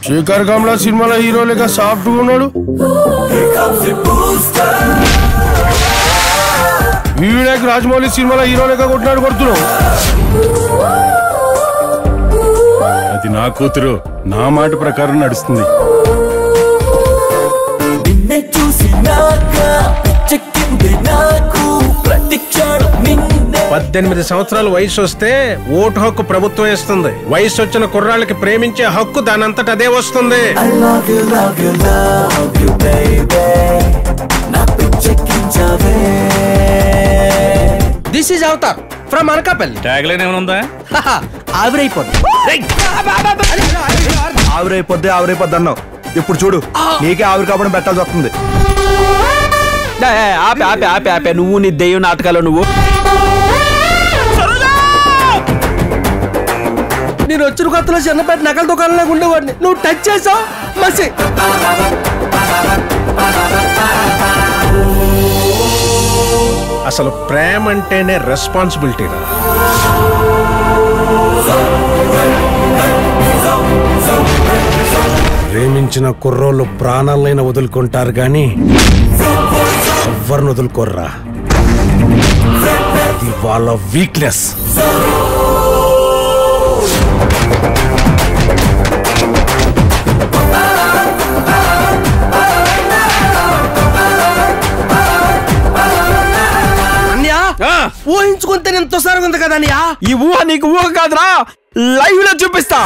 శేఖర్ కమలా సినిమాలో హీరో లేక సాఫ్ట్ ఉన్నాడు. వినాయక్ రాజమౌళి సినిమాలో హీరో లేక కొడుతున్నావు. అది నా కూతురు, నా మాట ప్రకారం నడుస్తుంది. 18 సంవత్సరాల వయసు వస్తే ఓటు హక్కు ప్రభుత్వం ఇస్తుంది. వయసు వచ్చిన కుర్రాళ్ళకి ప్రేమించే హక్కు దానంతట అదే వస్తుంది. This is Avatar from Anakapalli. Tag line ఏమైనా ఉందా? ఆవిరైపోద్ది అన్నావు. ఇప్పుడు చూడు, నీకే ఆవిరి కాపడం పెట్టాల్సి వస్తుంది. ఆపే నువ్వు నీ దెయ్యం నాటకాలు. నువ్వు నేను వచ్చిన కొత్తలో చిన్నపేట నగల దుకాణంలో ఉండేవాడిని. నువ్వు టచ్ చేసావు మసి. అసలు ప్రేమ అంటేనే రెస్పాన్సిబిలిటీ. ప్రేమించిన కుర్రోళ్ళు ప్రాణాలైనా వదులుకుంటారు గాని ఎవరిని వదులుకోర్రా. అది వాళ్ళ వీక్నెస్. ఊహించుకుంటే ఎంతో సారం ఉంది కదా అన్నయ్య. ఈ ఊహ నీకు ఊహ కాదురా, లైవ్ లో చూపిస్తా.